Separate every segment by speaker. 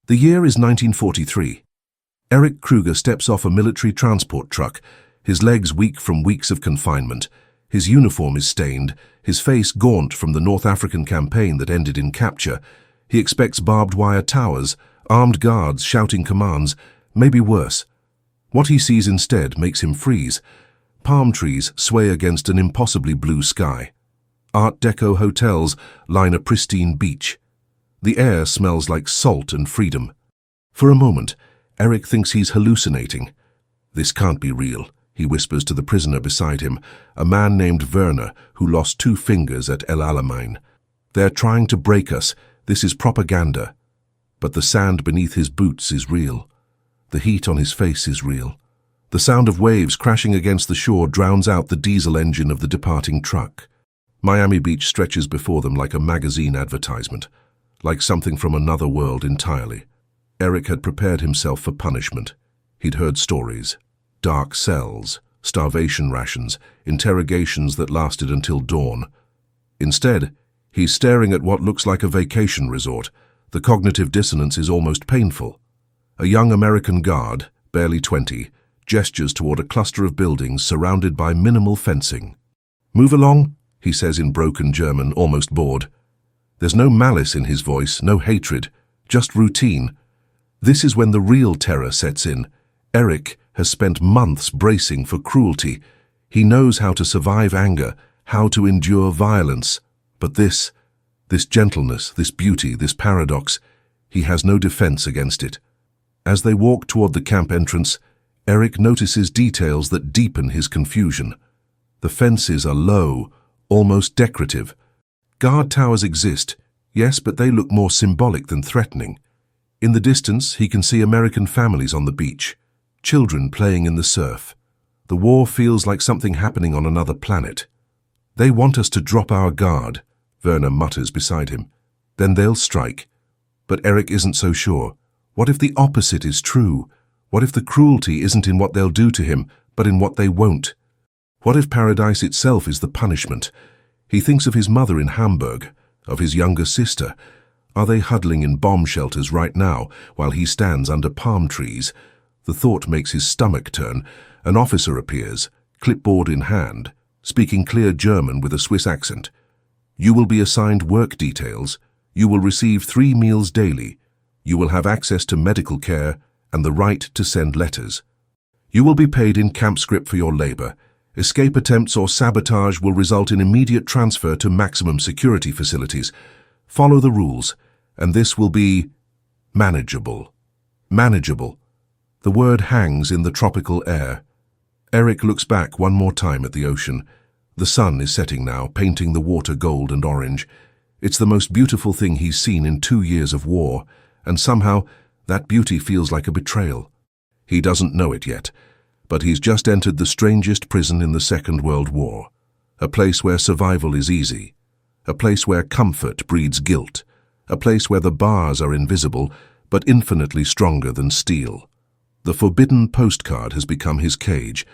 Speaker 1: The year is 1943. Erik Krüger steps off a military transport truck, his legs weak from weeks of confinement. His uniform is stained, his face gaunt from the North African campaign that ended in capture. He expects barbed wire towers, armed guards shouting commands, maybe worse. What he sees instead makes him freeze. Palm trees sway against an impossibly blue sky. Art Deco hotels line a pristine beach. The air smells like salt and freedom. For a moment, Erik thinks he's hallucinating. "This can't be real," he whispers to the prisoner beside him, a man named Werner who lost 2 fingers at El Alamein. "They're trying to break us. This is propaganda." But the sand beneath his boots is real. The heat on his face is real. The sound of waves crashing against the shore drowns out the diesel engine of the departing truck. Miami Beach stretches before them like a magazine advertisement, like something from another world entirely. Erik had prepared himself for punishment. He'd heard stories. Dark cells, starvation rations, interrogations that lasted until dawn. Instead, he's staring at what looks like a vacation resort. The cognitive dissonance is almost painful. A young American guard, barely 20, gestures toward a cluster of buildings surrounded by minimal fencing. "Move along," he says in broken German, almost bored. There's no malice in his voice, no hatred, just routine. This is when the real terror sets in. Erik has spent months bracing for cruelty. He knows how to survive anger, how to endure violence. But this gentleness, this beauty, this paradox, he has no defense against it. As they walk toward the camp entrance, Erik notices details that deepen his confusion. The fences are low, almost decorative. Guard towers exist, yes, but they look more symbolic than threatening. In the distance, he can see American families on the beach, children playing in the surf. The war feels like something happening on another planet. "They want us to drop our guard," Werner mutters beside him. "Then they'll strike." But Erik isn't so sure. What if the opposite is true? What if the cruelty isn't in what they'll do to him, but in what they won't? What if paradise itself is the punishment? He thinks of his mother in Hamburg, of his younger sister. Are they huddling in bomb shelters right now while he stands under palm trees? The thought makes his stomach turn. An officer appears, clipboard in hand, speaking clear German with a Swiss accent. "You will be assigned work details. You will receive 3 meals daily. You will have access to medical care and the right to send letters. You will be paid in camp script for your labor. Escape attempts or sabotage will result in immediate transfer to maximum security facilities. Follow the rules, and this will be manageable." Manageable. The word hangs in the tropical air. Erik looks back one more time at the ocean. The sun is setting now, painting the water gold and orange. It's the most beautiful thing he's seen in 2 years of war, and somehow that beauty feels like a betrayal. He doesn't know it yet, but he's just entered the strangest prison in the Second World War. A place where survival is easy. A place where comfort breeds guilt. A place where the bars are invisible, but infinitely stronger than steel. The forbidden postcard has become his cage.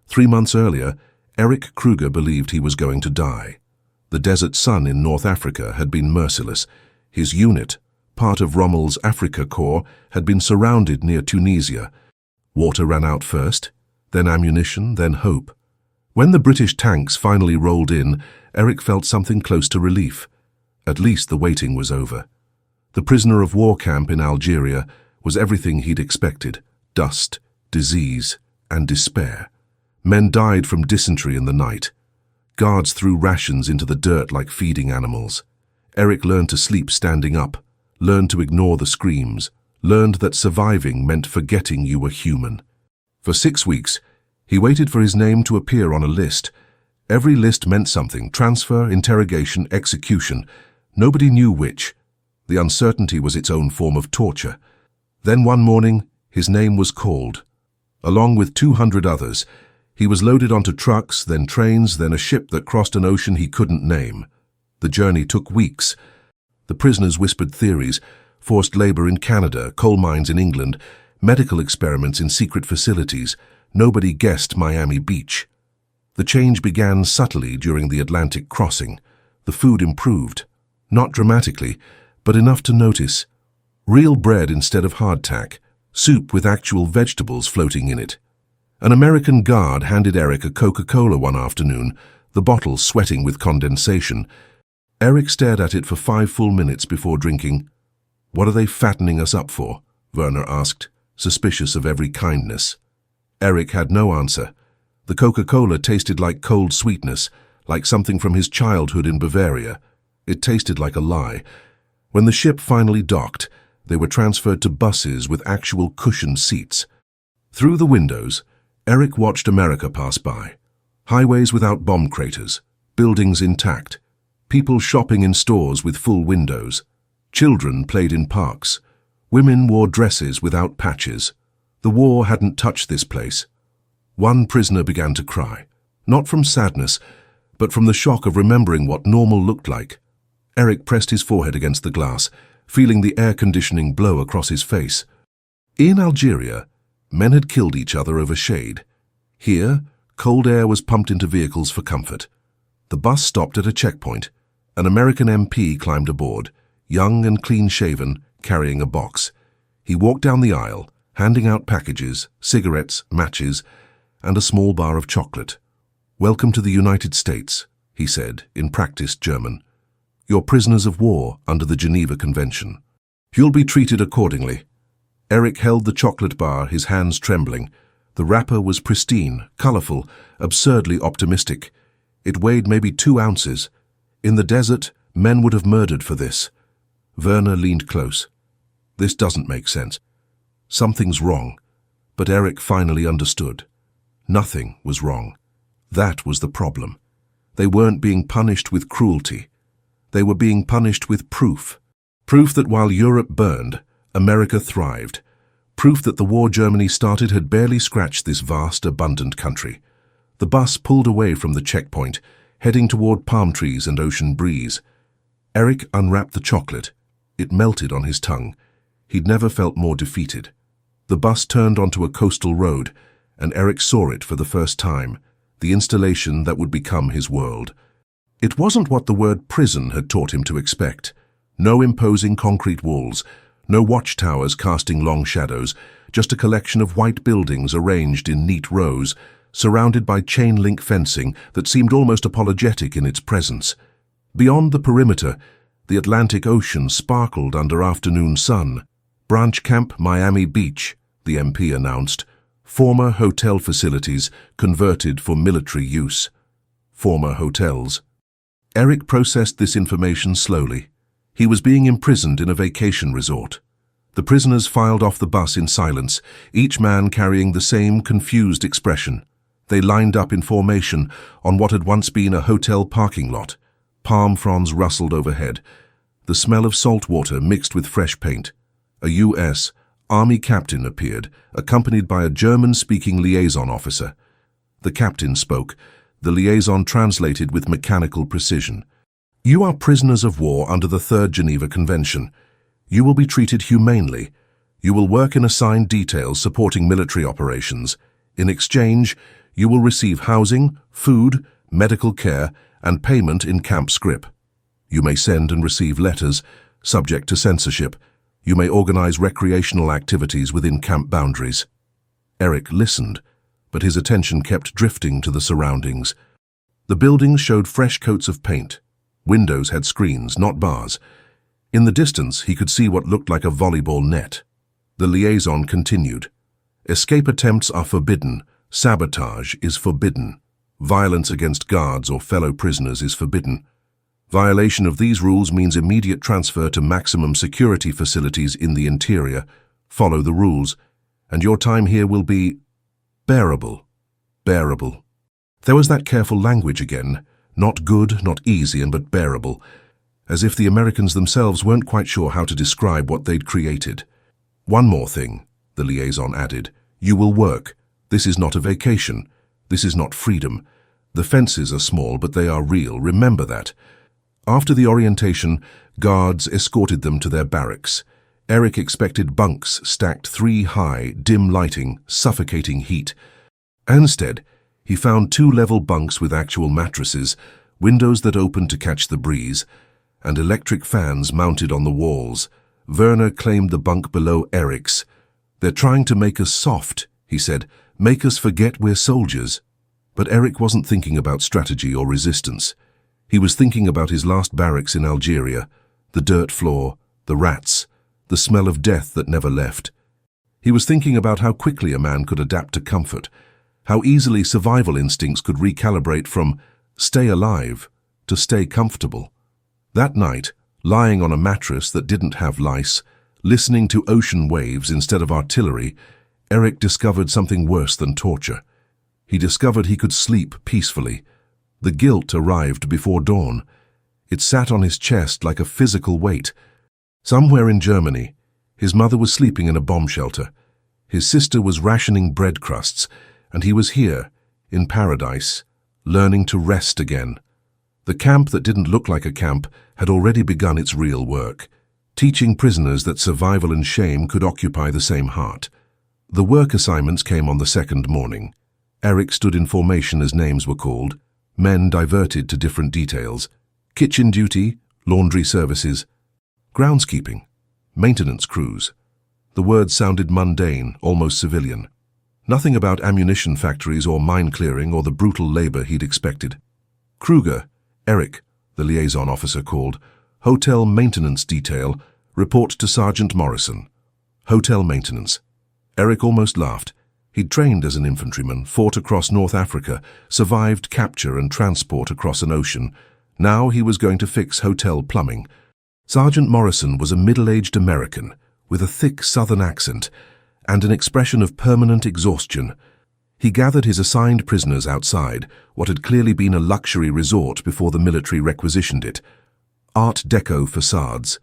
Speaker 1: 3 months earlier, Erik Krüger believed he was going to die. The desert sun in North Africa had been merciless. His unit, part of Rommel's Africa Corps, had been surrounded near Tunisia. Water ran out first, then ammunition, then hope. When the British tanks finally rolled in, Erik felt something close to relief. At least the waiting was over. The prisoner of war camp in Algeria was everything he'd expected: dust, disease, and despair. Men died from dysentery in the night. Guards threw rations into the dirt like feeding animals. Erik learned to sleep standing up, learned to ignore the screams, learned that surviving meant forgetting you were human. For 6 weeks, he waited for his name to appear on a list. Every list meant something: transfer, interrogation, execution. Nobody knew which. The uncertainty was its own form of torture. Then one morning, his name was called. Along with 200 others, he was loaded onto trucks, then trains, then a ship that crossed an ocean he couldn't name. The journey took weeks. The prisoners whispered theories: forced labor in Canada, coal mines in England, medical experiments in secret facilities. Nobody guessed Miami Beach. The change began subtly during the Atlantic crossing. The food improved. Not dramatically, but enough to notice. Real bread instead of hardtack, soup with actual vegetables floating in it. An American guard handed Erik a Coca-Cola one afternoon, the bottle sweating with condensation. Erik stared at it for 5 full minutes before drinking. "What are they fattening us up for?" Werner asked, suspicious of every kindness. Erik had no answer. The Coca-Cola tasted like cold sweetness, like something from his childhood in Bavaria. It tasted like a lie. When the ship finally docked, they were transferred to buses with actual cushioned seats. Through the windows, Erik watched America pass by. Highways without bomb craters, buildings intact, people shopping in stores with full windows. Children played in parks. Women wore dresses without patches. The war hadn't touched this place. One prisoner began to cry, not from sadness, but from the shock of remembering what normal looked like. Erik pressed his forehead against the glass, feeling the air conditioning blow across his face. In Algeria, men had killed each other over shade. Here, cold air was pumped into vehicles for comfort. The bus stopped at a checkpoint. An American MP climbed aboard, young and clean-shaven, carrying a box. He walked down the aisle, handing out packages, cigarettes, matches, and a small bar of chocolate. "Welcome to the United States," he said, in practiced German. "You're prisoners of war under the Geneva Convention. You'll be treated accordingly." Erik held the chocolate bar, his hands trembling. The wrapper was pristine, colorful, absurdly optimistic. It weighed maybe 2 ounces. In the desert, men would have murdered for this. Werner leaned close. "This doesn't make sense. Something's wrong." But Erik finally understood. Nothing was wrong. That was the problem. They weren't being punished with cruelty. They were being punished with proof. Proof that while Europe burned, America thrived. Proof that the war Germany started had barely scratched this vast, abundant country. The bus pulled away from the checkpoint, heading toward palm trees and ocean breeze. Erik unwrapped the chocolate. It melted on his tongue. He'd never felt more defeated. The bus turned onto a coastal road, and Erik saw it for the first time, the installation that would become his world. It wasn't what the word prison had taught him to expect. No imposing concrete walls, no watchtowers casting long shadows, just a collection of white buildings arranged in neat rows, surrounded by chain-link fencing that seemed almost apologetic in its presence. Beyond the perimeter, the Atlantic Ocean sparkled under afternoon sun. "Branch Camp Miami Beach," the MP announced. Former hotel facilities converted for military use. Former hotels. Erik processed this information slowly. He was being imprisoned in a vacation resort. The prisoners filed off the bus in silence, each man carrying the same confused expression. They lined up in formation on what had once been a hotel parking lot. Palm fronds rustled overhead. The smell of salt water mixed with fresh paint. A U.S. Army captain appeared, accompanied by a German-speaking liaison officer. The captain spoke. The liaison translated with mechanical precision. "You are prisoners of war under the Third Geneva Convention. You will be treated humanely. You will work in assigned details supporting military operations. In exchange, you will receive housing, food, medical care, and payment in camp scrip. You may send and receive letters, subject to censorship. You may organize recreational activities within camp boundaries." Erik listened, but his attention kept drifting to the surroundings. The buildings showed fresh coats of paint. Windows had screens, not bars. In the distance, he could see what looked like a volleyball net. The liaison continued. "Escape attempts are forbidden. Sabotage is forbidden. Violence against guards or fellow prisoners is forbidden. Violation of these rules means immediate transfer to maximum security facilities in the interior. Follow the rules, and your time here will be bearable. Bearable." There was that careful language again. Not good, not easy, but bearable. As if the Americans themselves weren't quite sure how to describe what they'd created. "One more thing," the liaison added. "You will work. This is not a vacation. This is not freedom. The fences are small, but they are real. Remember that." After the orientation, guards escorted them to their barracks. Erik expected bunks stacked 3 high, dim lighting, suffocating heat. Instead, he found 2-level bunks with actual mattresses, windows that opened to catch the breeze, and electric fans mounted on the walls. Werner claimed the bunk below Erik's. "They're trying to make us soft," he said, "make us forget we're soldiers." But Erik wasn't thinking about strategy or resistance. He was thinking about his last barracks in Algeria, the dirt floor, the rats, the smell of death that never left. He was thinking about how quickly a man could adapt to comfort, how easily survival instincts could recalibrate from stay alive to stay comfortable. That night, lying on a mattress that didn't have lice, listening to ocean waves instead of artillery, Erik discovered something worse than torture. He discovered he could sleep peacefully. The guilt arrived before dawn. It sat on his chest like a physical weight. Somewhere in Germany, his mother was sleeping in a bomb shelter. His sister was rationing bread crusts, and he was here, in paradise, learning to rest again. The camp that didn't look like a camp had already begun its real work, teaching prisoners that survival and shame could occupy the same heart. The work assignments came on the second morning. Erik stood in formation as names were called, men diverted to different details: kitchen duty, laundry services, groundskeeping, maintenance crews. The words sounded mundane, almost civilian. Nothing about ammunition factories or mine clearing or the brutal labor he'd expected. Krüger, Erik, the liaison officer called, "Hotel maintenance detail, report to Sergeant Morrison." Hotel maintenance. Erik almost laughed. He'd trained as an infantryman, fought across North Africa, survived capture and transport across an ocean. Now he was going to fix hotel plumbing. Sergeant Morrison was a middle-aged American with a thick southern accent and an expression of permanent exhaustion. He gathered his assigned prisoners outside what had clearly been a luxury resort before the military requisitioned it. Art Deco facades,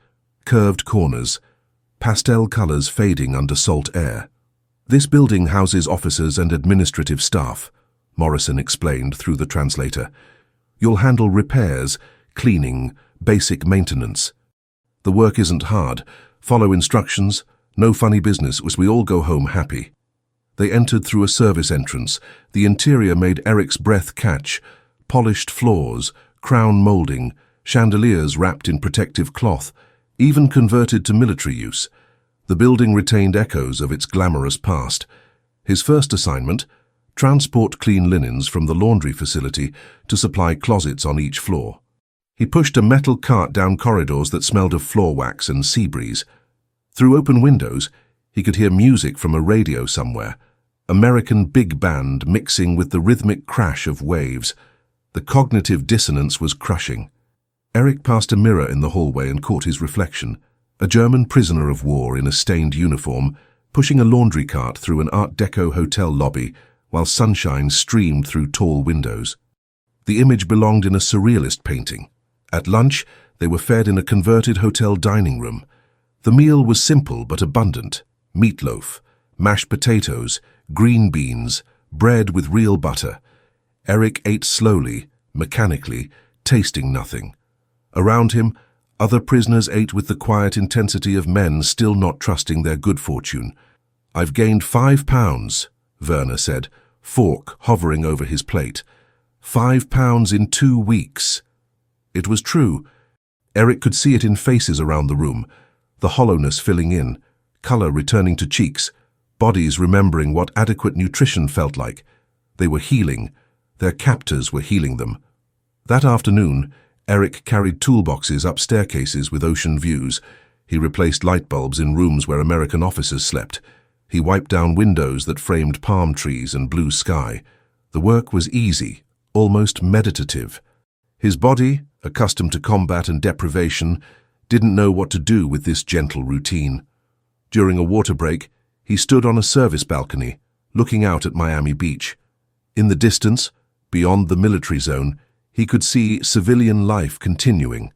Speaker 1: curved corners, pastel colors fading under salt air. "This building houses officers and administrative staff," Morrison explained through the translator. "You'll handle repairs, cleaning, basic maintenance. The work isn't hard. Follow instructions. No funny business as we all go home happy." They entered through a service entrance. The interior made Erik's breath catch. Polished floors, crown molding, chandeliers wrapped in protective cloth, even converted to military use. The building retained echoes of its glamorous past. His first assignment: transport clean linens from the laundry facility to supply closets on each floor. He pushed a metal cart down corridors that smelled of floor wax and sea breeze. Through open windows, he could hear music from a radio somewhere, American big band mixing with the rhythmic crash of waves. The cognitive dissonance was crushing. Erik passed a mirror in the hallway and caught his reflection, a German prisoner of war in a stained uniform, pushing a laundry cart through an Art Deco hotel lobby while sunshine streamed through tall windows. The image belonged in a surrealist painting. At lunch, they were fed in a converted hotel dining room. The meal was simple but abundant: meatloaf, mashed potatoes, green beans, bread with real butter. Erik ate slowly, mechanically, tasting nothing. Around him, other prisoners ate with the quiet intensity of men still not trusting their good fortune. "I've gained 5 pounds, Werner said, fork hovering over his plate. 5 pounds in 2 weeks. It was true. Erik could see it in faces around the room, the hollowness filling in, color returning to cheeks, bodies remembering what adequate nutrition felt like. They were healing. Their captors were healing them. That afternoon, Erik carried toolboxes up staircases with ocean views. He replaced light bulbs in rooms where American officers slept. He wiped down windows that framed palm trees and blue sky. The work was easy, almost meditative. His body, accustomed to combat and deprivation, didn't know what to do with this gentle routine. During a water break, he stood on a service balcony, looking out at Miami Beach. In the distance, beyond the military zone, he could see civilian life continuing.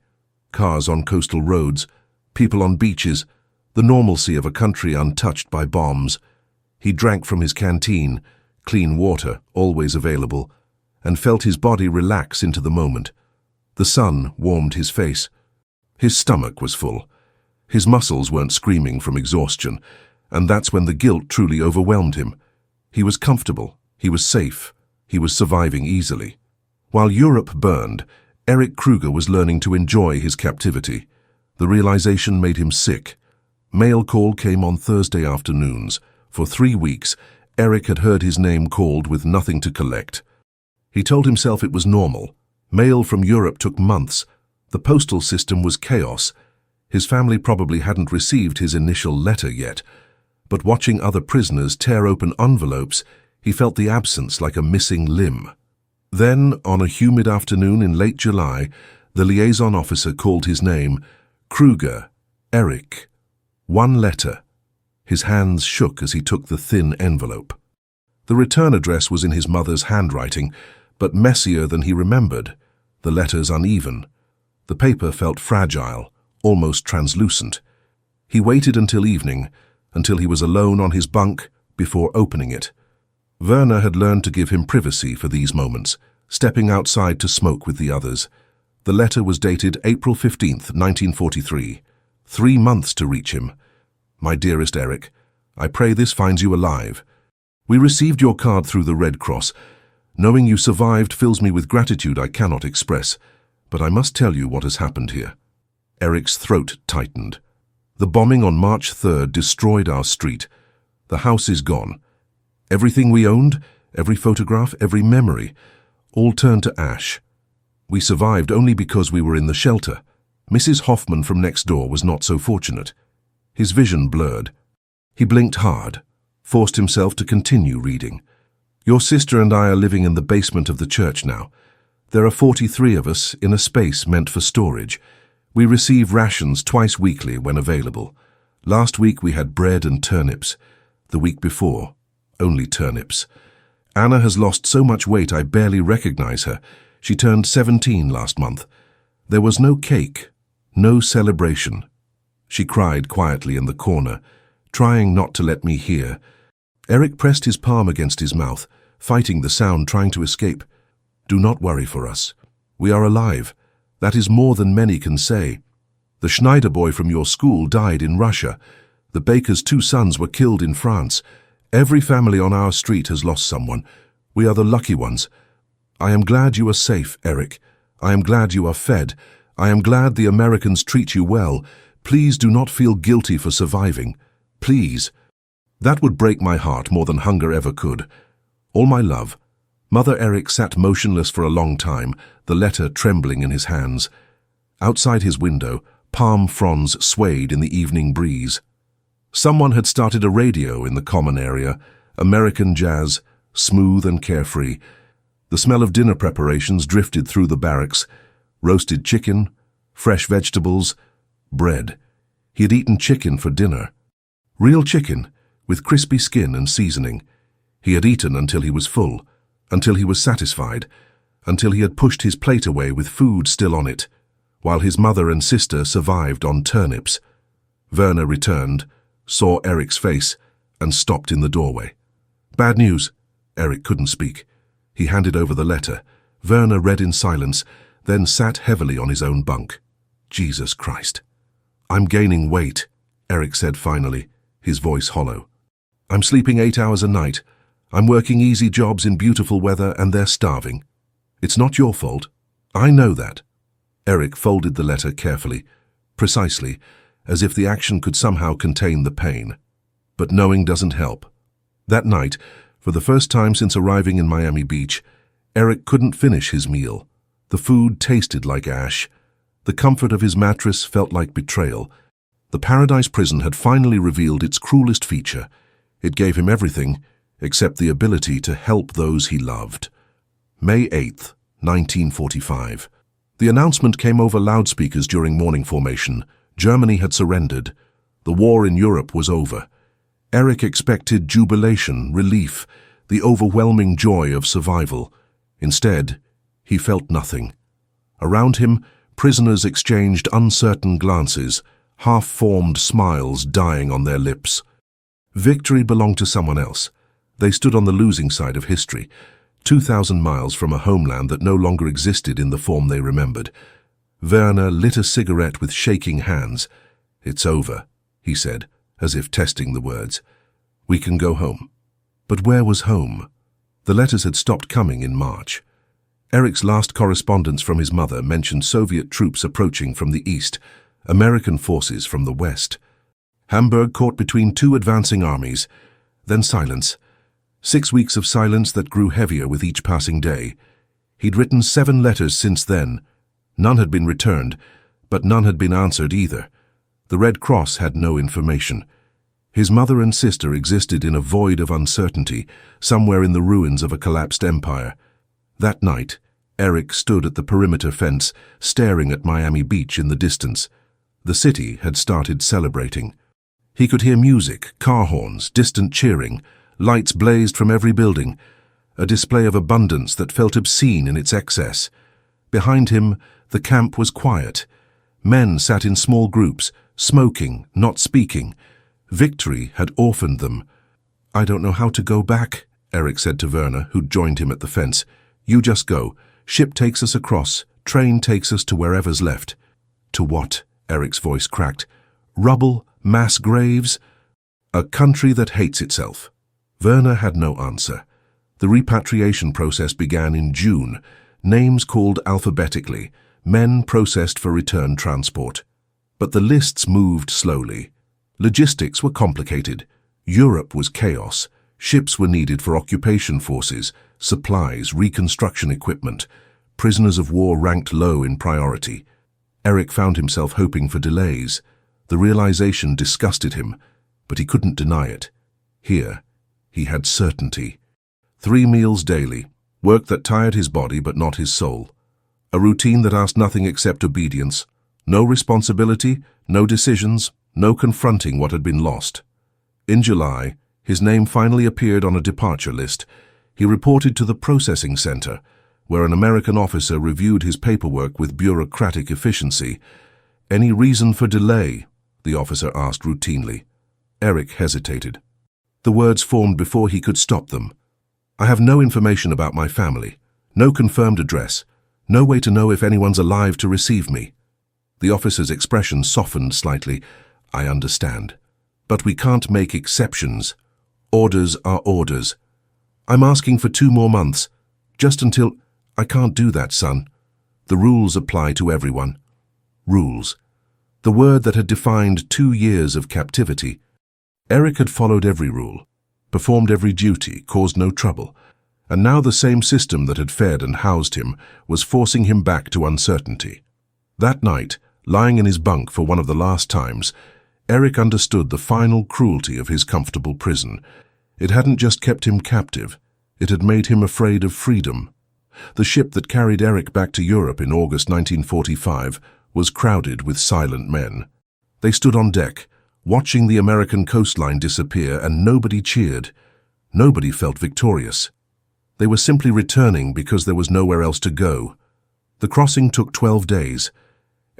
Speaker 1: Cars on coastal roads, people on beaches, the normalcy of a country untouched by bombs. He drank from his canteen, clean water, always available, and felt his body relax into the moment. The sun warmed his face. His stomach was full. His muscles weren't screaming from exhaustion, and that's when the guilt truly overwhelmed him. He was comfortable, he was safe, he was surviving easily. While Europe burned, Erik Krüger was learning to enjoy his captivity. The realization made him sick. Mail call came on Thursday afternoons. For 3 weeks, Erik had heard his name called with nothing to collect. He told himself it was normal. Mail from Europe took months. The postal system was chaos. His family probably hadn't received his initial letter yet. But watching other prisoners tear open envelopes, he felt the absence like a missing limb. Then, on a humid afternoon in late July, the liaison officer called his name, Krüger, Erik. 1 letter. His hands shook as he took the thin envelope. The return address was in his mother's handwriting, but messier than he remembered, the letters uneven. The paper felt fragile, almost translucent. He waited until evening, until he was alone on his bunk, before opening it. Werner had learned to give him privacy for these moments, stepping outside to smoke with the others. The letter was dated April 15th, 1943. 3 months to reach him. My dearest Erik, I pray this finds you alive. We received your card through the Red Cross. Knowing you survived fills me with gratitude I cannot express, but I must tell you what has happened here. Erik's throat tightened. The bombing on March 3rd destroyed our street. The house is gone. Everything we owned, every photograph, every memory, all turned to ash. We survived only because we were in the shelter. Mrs. Hoffman from next door was not so fortunate. His vision blurred. He blinked hard, forced himself to continue reading. Your sister and I are living in the basement of the church now. There are 43 of us in a space meant for storage. We receive rations twice weekly when available. Last week we had bread and turnips. The week before, only turnips. Anna has lost so much weight I barely recognize her. She turned 17 last month. There was no cake, no celebration. She cried quietly in the corner, trying not to let me hear. Erik pressed his palm against his mouth, fighting the sound, trying to escape. Do not worry for us. We are alive. That is more than many can say. The Schneider boy from your school died in Russia. The baker's 2 sons were killed in France. Every family on our street has lost someone. We are the lucky ones. I am glad you are safe, Erik. I am glad you are fed. I am glad the Americans treat you well. Please do not feel guilty for surviving. Please. That would break my heart more than hunger ever could. All my love. Mother Erik sat motionless for a long time, the letter trembling in his hands. Outside his window, palm fronds swayed in the evening breeze. Someone had started a radio in the common area, American jazz, smooth and carefree. The smell of dinner preparations drifted through the barracks. Roasted chicken, fresh vegetables, bread. He had eaten chicken for dinner. Real chicken, with crispy skin and seasoning. He had eaten until he was full, until he was satisfied, until he had pushed his plate away with food still on it, while his mother and sister survived on turnips. Werner returned, saw Erik's face, and stopped in the doorway. Bad news. Erik couldn't speak. He handed over the letter. Werner read in silence, then sat heavily on his own bunk. Jesus Christ. I'm gaining weight, Erik said finally, his voice hollow. I'm sleeping 8 hours a night. I'm working easy jobs in beautiful weather and they're starving. It's not your fault. I know that. Erik folded the letter carefully, precisely, as if the action could somehow contain the pain. But knowing doesn't help. That night, for the first time since arriving in Miami Beach, Erik couldn't finish his meal. The food tasted like ash. The comfort of his mattress felt like betrayal. The Paradise Prison had finally revealed its cruelest feature. It gave him everything except the ability to help those he loved. May 8th, 1945. The announcement came over loudspeakers during morning formation. Germany had surrendered. The war in Europe was over. Erik expected jubilation, relief, the overwhelming joy of survival. Instead, he felt nothing. Around him, prisoners exchanged uncertain glances, half-formed smiles dying on their lips. Victory belonged to someone else. They stood on the losing side of history, 2,000 miles from a homeland that no longer existed in the form they remembered. Werner lit a cigarette with shaking hands. It's over, he said, as if testing the words. We can go home. But where was home? The letters had stopped coming in March. Erik's last correspondence from his mother mentioned Soviet troops approaching from the east, American forces from the west. Hamburg caught between two advancing armies. Then silence. 6 weeks of silence that grew heavier with each passing day. He'd written 7 letters since then. None had been returned, but none had been answered either. The Red Cross had no information. His mother and sister existed in a void of uncertainty, somewhere in the ruins of a collapsed empire. That night, Erik stood at the perimeter fence, staring at Miami Beach in the distance. The city had started celebrating. He could hear music, car horns, distant cheering. Lights blazed from every building, a display of abundance that felt obscene in its excess. Behind him, the camp was quiet. Men sat in small groups, smoking, not speaking. Victory had orphaned them. "I don't know how to go back," Erik said to Werner, who'd joined him at the fence. "You just go. Ship takes us across. Train takes us to wherever's left." "To what?" Erik's voice cracked. "Rubble, mass graves, a country that hates itself." Werner had no answer. The repatriation process began in June. Names called alphabetically, men processed for return transport. But the lists moved slowly. Logistics were complicated. Europe was chaos. Ships were needed for occupation forces, supplies, reconstruction equipment. Prisoners of war ranked low in priority. Erik found himself hoping for delays. The realization disgusted him, but he couldn't deny it. Here, he had certainty. 3 meals daily, work that tired his body but not his soul. A routine that asked nothing except obedience. No responsibility, no decisions, no confronting what had been lost. In July, his name finally appeared on a departure list. He reported to the processing center, where an American officer reviewed his paperwork with bureaucratic efficiency. "Any reason for delay?" the officer asked routinely. Erik hesitated. The words formed before he could stop them. "I have no information about my family, no confirmed address, no way to know if anyone's alive to receive me." The officer's expression softened slightly. "I understand. But we can't make exceptions. Orders are orders. I'm asking for 2 more months, just until—" "I can't do that, son. The rules apply to everyone." Rules. The word that had defined 2 years of captivity. Erik had followed every rule, performed every duty, caused no trouble, and now the same system that had fed and housed him was forcing him back to uncertainty. That night, lying in his bunk for one of the last times, Erik understood the final cruelty of his comfortable prison. It hadn't just kept him captive, it had made him afraid of freedom. The ship that carried Erik back to Europe in August 1945 was crowded with silent men. They stood on deck, watching the American coastline disappear, and nobody cheered. Nobody felt victorious. They were simply returning because there was nowhere else to go. The crossing took 12 days.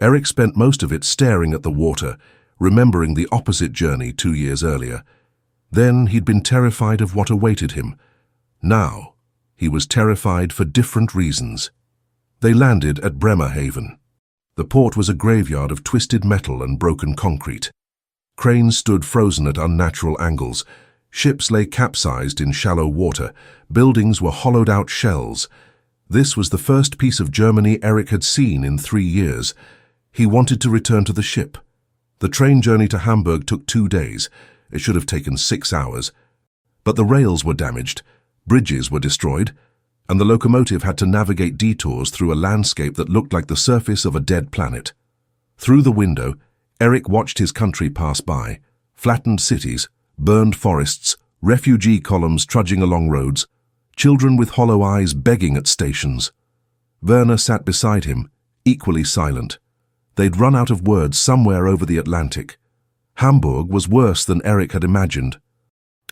Speaker 1: Erik spent most of it staring at the water, remembering the opposite journey 2 years earlier. Then he'd been terrified of what awaited him. Now, he was terrified for different reasons. They landed at Bremerhaven. The port was a graveyard of twisted metal and broken concrete. Cranes stood frozen at unnatural angles. Ships lay capsized in shallow water. Buildings were hollowed-out shells. This was the first piece of Germany Erik had seen in 3 years. He wanted to return to the ship. The train journey to Hamburg took 2 days. It should have taken 6 hours. But the rails were damaged, bridges were destroyed, and the locomotive had to navigate detours through a landscape that looked like the surface of a dead planet. Through the window, Erik watched his country pass by. Flattened cities, burned forests, refugee columns trudging along roads, children with hollow eyes begging at stations. Werner sat beside him, equally silent. They'd run out of words somewhere over the Atlantic. Hamburg was worse than Erik had imagined.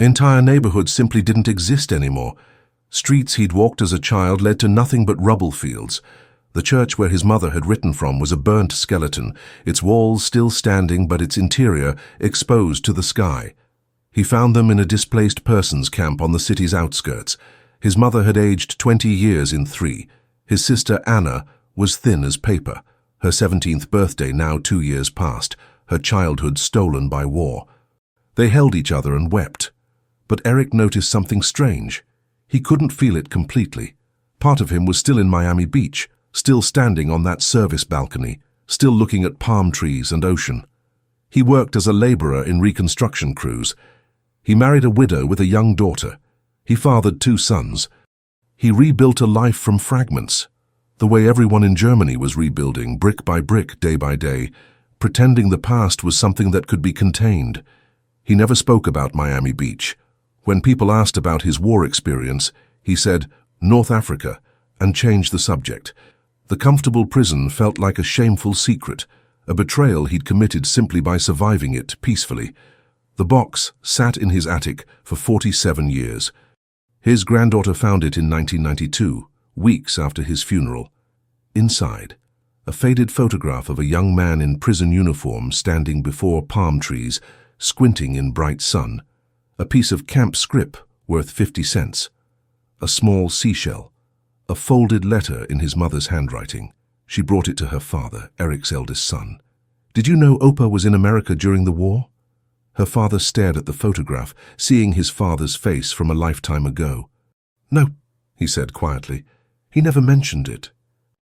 Speaker 1: Entire neighborhoods simply didn't exist anymore. Streets he'd walked as a child led to nothing but rubble fields. The church where his mother had written from was a burnt skeleton, its walls still standing but its interior exposed to the sky. He found them in a displaced persons camp on the city's outskirts. His mother had aged 20 years in 3. His sister Anna was thin as paper, her 17th birthday now 2 years past, her childhood stolen by war. They held each other and wept. But Erik noticed something strange. He couldn't feel it completely. Part of him was still in Miami Beach, still standing on that service balcony, still looking at palm trees and ocean. He worked as a laborer in reconstruction crews. He married a widow with a young daughter. He fathered 2 sons. He rebuilt a life from fragments, the way everyone in Germany was rebuilding, brick by brick, day by day, pretending the past was something that could be contained. He never spoke about Miami Beach. When people asked about his war experience, he said, "North Africa," and changed the subject. The comfortable prison felt like a shameful secret, a betrayal he'd committed simply by surviving it peacefully. The box sat in his attic for 47 years. His granddaughter found it in 1992, weeks after his funeral. Inside, a faded photograph of a young man in prison uniform standing before palm trees, squinting in bright sun. A piece of camp scrip worth 50 cents. A small seashell. A folded letter in his mother's handwriting. She brought it to her father, Erik's eldest son. "Did you know Opa was in America during the war?" Her father stared at the photograph, seeing his father's face from a lifetime ago. "No," he said quietly. "He never mentioned it."